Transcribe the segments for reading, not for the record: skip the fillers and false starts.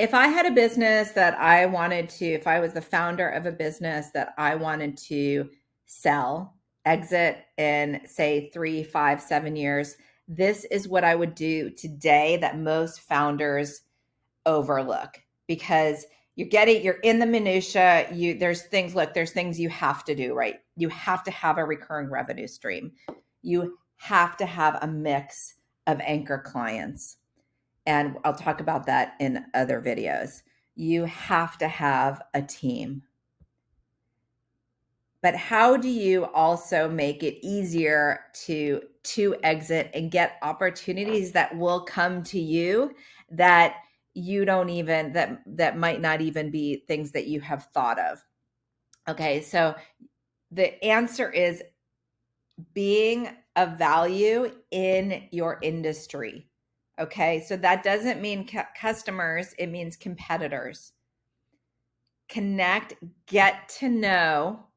if I had a business that I wanted to, if I was the founder of a business that I wanted to sell, exit in say 3, 5, 7 years, this is what I would do today that most founders overlook, because you're in the minutia. There's things you have to do, right? You have to have a recurring revenue stream. You have to have a mix of anchor clients. And I'll talk about that in other videos. You have to have a team. But how do you also make it easier to exit and get opportunities that will come to you that you don't even that might not even be things that you have thought of? Okay, so the answer is being of value in your industry. Okay, so that doesn't mean customers, it means competitors. Connect, get to know,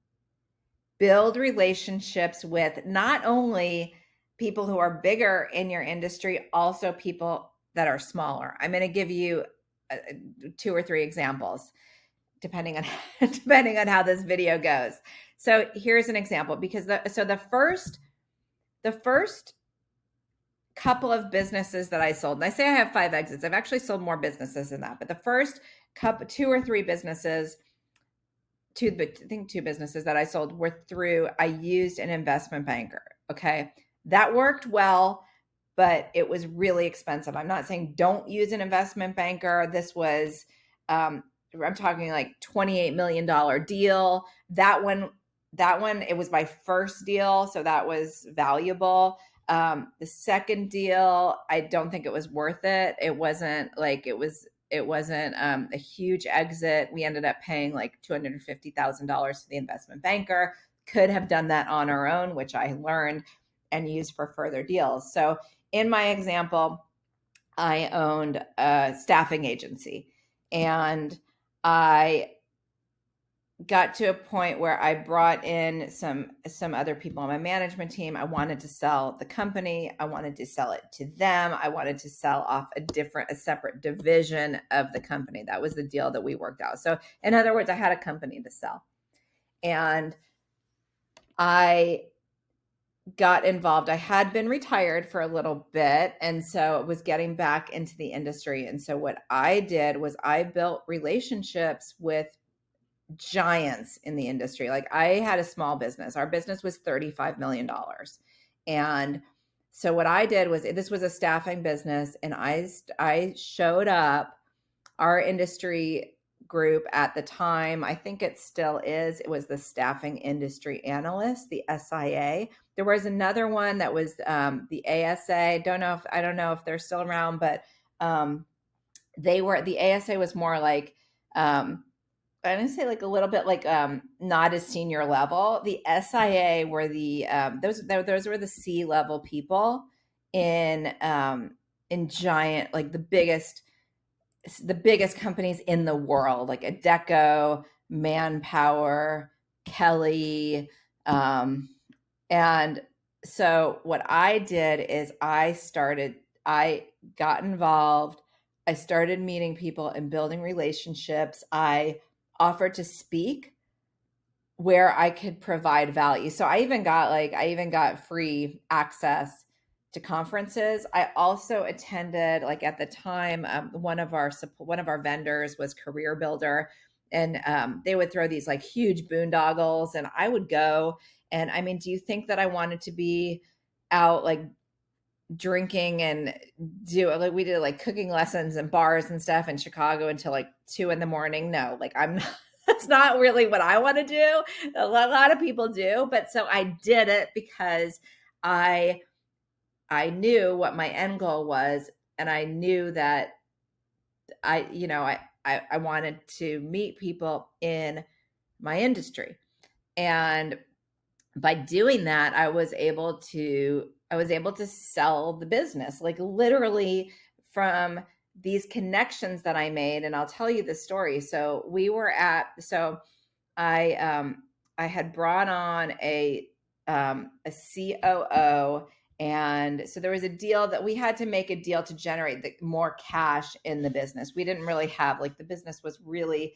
build relationships with not only people who are bigger in your industry, also people that are smaller. I'm going to give you 2 or 3 examples depending on depending on how this video goes. So here's an example, because the first couple of businesses that I sold, and I say I have 5 exits. I've actually sold more businesses than that, but the first 2 or 3 businesses, I think 2 businesses that I sold were through, I used an investment banker. Okay. That worked well, but it was really expensive. I'm not saying don't use an investment banker. This was, I'm talking like $28 million deal. That one, it was my first deal. So that was valuable. The second deal, I don't think it was worth it. It wasn't a huge exit. We ended up paying like $250,000 to the investment banker. Could have done that on our own, which I learned and used for further deals. So in my example, I owned a staffing agency, and I got to a point where I brought in some other people on my management team. I wanted to sell the company. I wanted to sell it to them. I wanted to sell off a separate division of the company. That was the deal that we worked out. So in other words, I had a company to sell, and I got involved. I had been retired for a little bit, and so it was getting back into the industry. And so what I did was I built relationships with giants in the industry. Like, I had a small business. Our business was $35 million. And so what I did was, this was a staffing business, and I showed up. Our industry group at the time, I think it still is, it was the Staffing Industry Analyst, the SIA. There was another one that was the ASA. I don't know if they're still around, but the ASA was more like, I'm going to say like a little bit like not as senior level. The SIA were those were the C-level people in giant, like the biggest companies in the world, like Adecco, Manpower, Kelly. And so what I did is I got involved. I started meeting people and building relationships. I offered to speak where I could provide value. So I even got free access to conferences. I also attended, like at the time, one of our vendors was Career Builder, and they would throw these like huge boondoggles, and I would go. And I mean, do you think that I wanted to be out like drinking and we did like cooking lessons and bars and stuff in Chicago until like 2 a.m? No, like I'm not. That's not really what I want to do. A lot of people do, but so I did it because I knew what my end goal was, and I knew that I wanted to meet people in my industry. And by doing that, I was able to sell the business, like literally from these connections that I made. And I'll tell you the story. So I had brought on a COO And so there was a deal that we had to make a deal to generate more cash in the business. We didn't really have, like, the business was really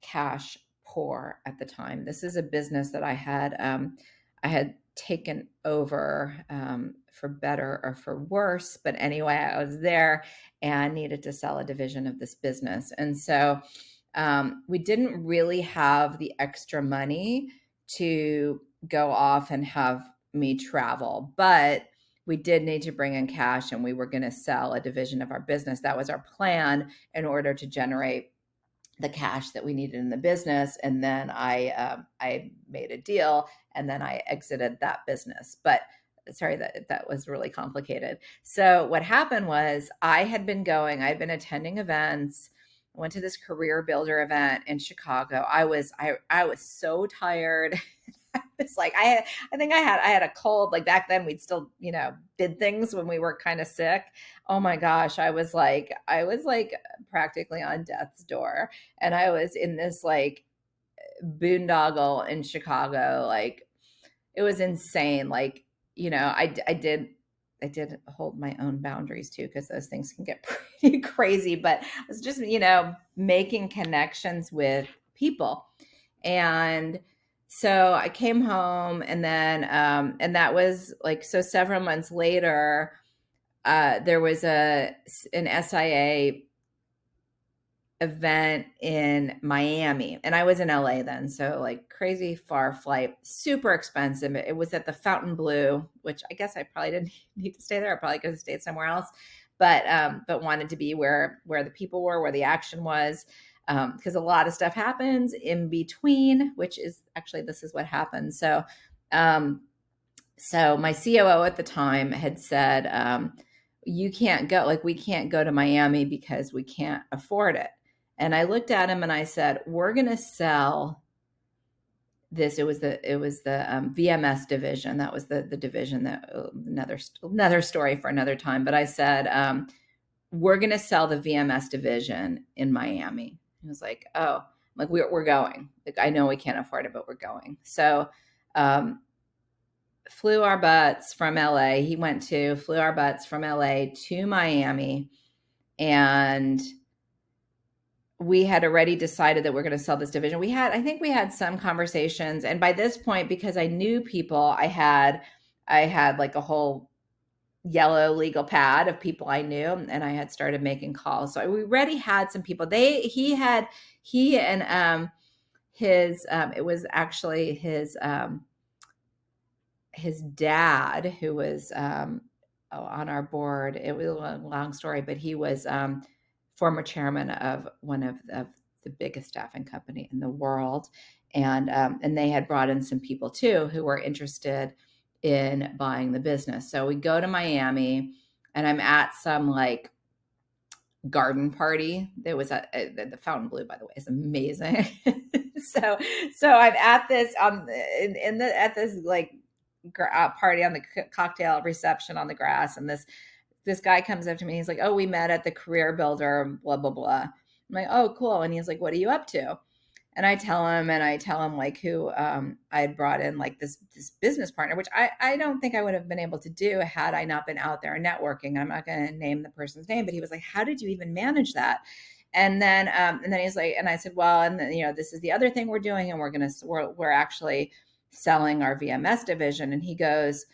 cash poor at the time. This is a business that I had taken over for better or for worse. But anyway, I was there and needed to sell a division of this business. And so we didn't really have the extra money to go off and have me travel, but we did need to bring in cash, and we were going to sell a division of our business. That was our plan in order to generate the cash that we needed in the business. And then I made a deal, and then I exited that business. But sorry, that was really complicated. So what happened was I'd been attending events. I went to this career builder event in Chicago. I was so tired. I was like, I think I had a cold. Like, back then we'd still, did things when we were kind of sick. Oh my gosh. I was like practically on death's door. And I was in this like boondoggle in Chicago. Like, it was insane. Like, I did hold my own boundaries too, because those things can get pretty crazy. But I was just, making connections with people. And so I came home, and then, and that was like, so several months later, there was an SIA event in Miami, and I was in LA then. So like crazy far flight, super expensive. It was at the Fontainebleau, which I guess I probably didn't need to stay there. I probably could have stayed somewhere else, but wanted to be where the people were, where the action was. Because a lot of stuff happens in between, which is actually, this is what happened. So, so my COO at the time had said, you can't go, like, we can't go to Miami because we can't afford it. And I looked at him and I said, we're going to sell this. It was the VMS division. That was the division that another story for another time. But I said, we're going to sell the VMS division in Miami. He was like, oh, I'm like, we're going. Like, I know we can't afford it, but we're going. So, flew our butts from LA. Flew our butts from LA to Miami. And we had already decided that we're going to sell this division. I think we had some conversations. And by this point, because I knew people, I had like a whole yellow legal pad of people I knew, and I had started making calls. So we already had some people. He and it was actually his dad, who was on our board. It was a long story, but he was former chairman of one of the biggest staffing company in the world. And they had brought in some people too who were interested in buying the business. So we go to Miami, and I'm at some like garden party. There was the Fontainebleau, by the way, is amazing. so I'm at this at this like party on the cocktail reception on the grass, and this guy comes up to me. He's like, oh, we met at the career builder, blah blah blah. I'm like, oh, cool. And he's like, what are you up to? And I tell him like who I had brought in, like this business partner, which I don't think I would have been able to do had I not been out there networking. I'm not going to name the person's name, but he was like, how did you even manage that? And then he's like, and I said, well, and then, this is the other thing we're doing, and we're actually selling our VMS division. And he goes,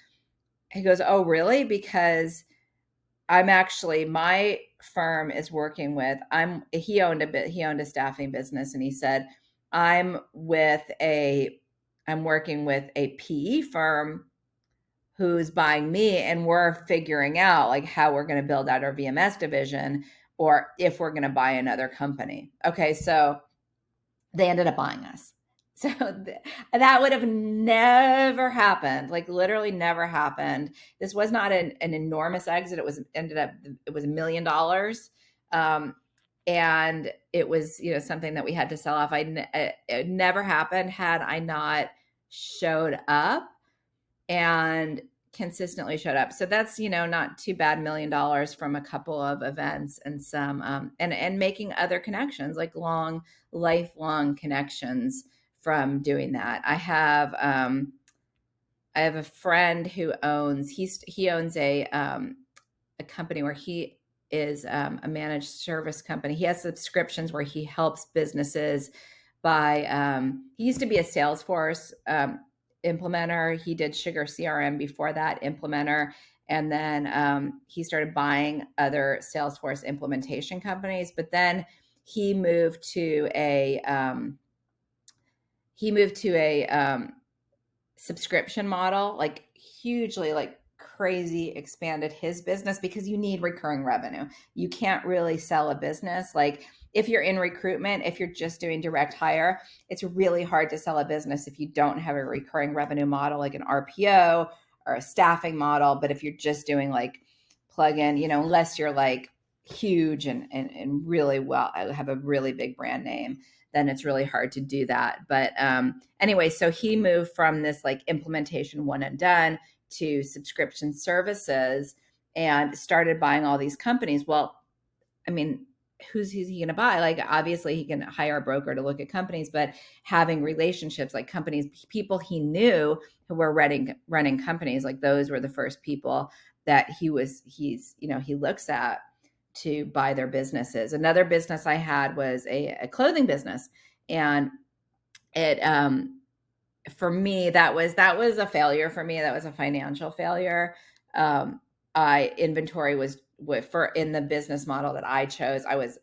oh, really? Because my firm is working with, he owned a staffing business. And he said, I'm working with a PE firm who's buying me, and we're figuring out like how we're going to build out our VMS division, or if we're going to buy another company. Okay. So they ended up buying us. So that would have never happened, like literally never happened. This was not an enormous exit. It was $1 million. And it was, something that we had to sell off. It never happened had I not showed up and consistently showed up. So that's, not too bad, $1 million from a couple of events and some, and making other connections, like lifelong connections from doing that. I I have a friend who he owns a company where he is a managed service company. He has subscriptions where he helps businesses by he used to be a Salesforce implementer. He did Sugar CRM before that, implementer. And then he started buying other Salesforce implementation companies. But then he moved to a subscription model, like hugely, like crazy expanded his business, because you need recurring revenue. You can't really sell a business. Like if you're in recruitment, if you're just doing direct hire, it's really hard to sell a business if you don't have a recurring revenue model, like an RPO or a staffing model. But if you're just doing like plug in, unless you're like huge and really well, have a really big brand name, then it's really hard to do that. But anyway, so he moved from this like implementation one and done to subscription services and started buying all these companies. Well, I mean, who's he going to buy? Like, obviously he can hire a broker to look at companies, but having relationships, like companies, people he knew who were running companies, like those were the first people that he looks at to buy their businesses. Another business I had was a clothing business, and it for me that was a failure for me. That was a financial failure. Inventory was for in the business model that I chose. I was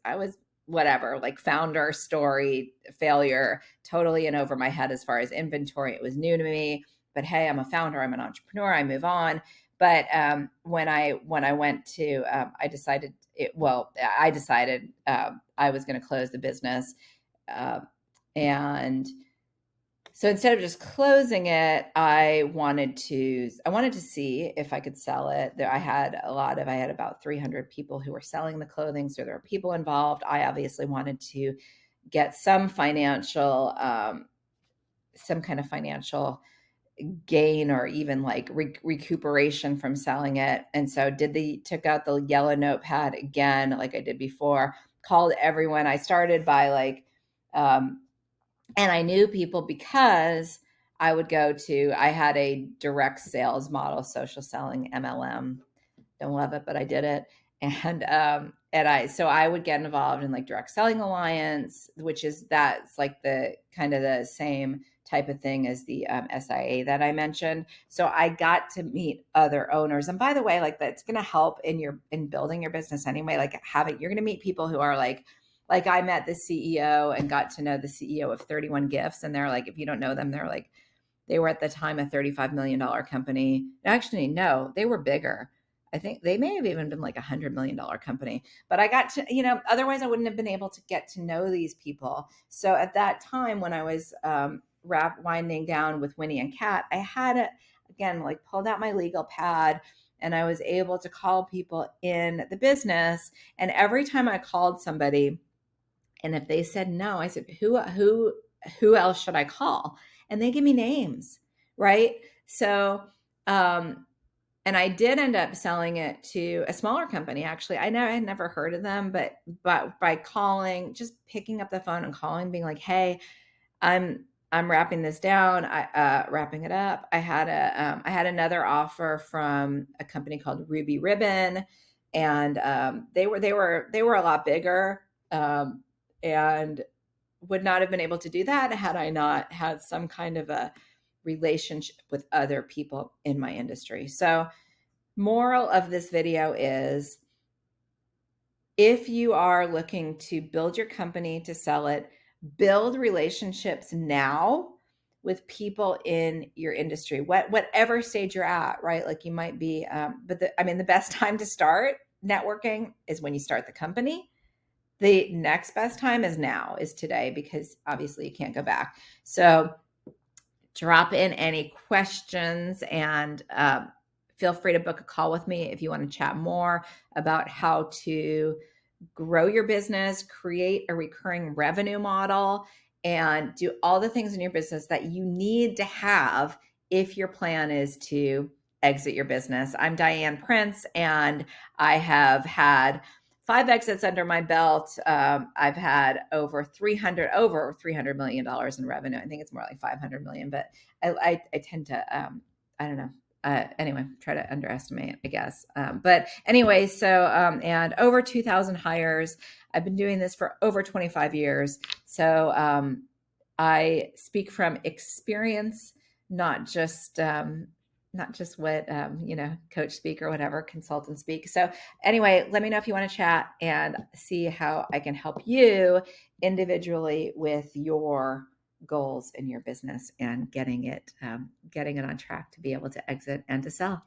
whatever, like founder story failure, totally in over my head as far as inventory. It was new to me, but hey, I'm a founder, I'm an entrepreneur, I move on. But when I went to, I decided I was going to close the business, and so instead of just closing it, I wanted to see if I could sell it. I had about 300 people who were selling the clothing, so there were people involved. I obviously wanted to get some financial, some kind of financial gain, or even like recuperation from selling it. And so took out the yellow notepad again, like I did before, called everyone. I started by like, and I knew people because I had a direct sales model, social selling, MLM. Don't love it, but I did it. So I would get involved in like Direct Selling Alliance, that's like the kind of the same type of thing as the SIA that I mentioned. So I got to meet other owners. And by the way, like that's going to help in building your business anyway. Like you're going to meet people who are like I met the CEO and got to know the CEO of 31 Gifts. And they're like, if you don't know them, they were at the time a $35 million company. Actually, no, they were bigger. I think they may have even been like $100 million company, but I got to, otherwise I wouldn't have been able to get to know these people. So at that time when I was winding down with Winnie and Kat, I had pulled out my legal pad, and I was able to call people in the business. And every time I called somebody, and if they said no, I said, who else should I call? And they give me names, right? So, and I did end up selling it to a smaller company. Actually, I had never heard of them, but by calling, just picking up the phone and calling, being like, "Hey, I'm wrapping this down. Wrapping it up. I had another offer from a company called Ruby Ribbon, and they were a lot bigger, and would not have been able to do that had I not had some kind of a relationship with other people in my industry. So, moral of this video is, if you are looking to build your company to sell it, build relationships now with people in your industry, whatever stage you're at, right? Like you might be, the best time to start networking is when you start the company. The next best time is today, because obviously you can't go back. So drop in any questions, and feel free to book a call with me if you want to chat more about how to grow your business, create a recurring revenue model, and do all the things in your business that you need to have if your plan is to exit your business. I'm Diane Prince, and I have had 5 exits under my belt. I've had over $300 million in revenue. I think it's more like 500 million, but I tend to I don't know. Anyway, try to underestimate, I guess. But anyway, so, and over 2,000 hires. I've been doing this for over 25 years. So I speak from experience, not just, not just what, coach speak or whatever, consultant speak. So anyway, let me know if you want to chat and see how I can help you individually with your goals in your business and getting it on track to be able to exit and to sell.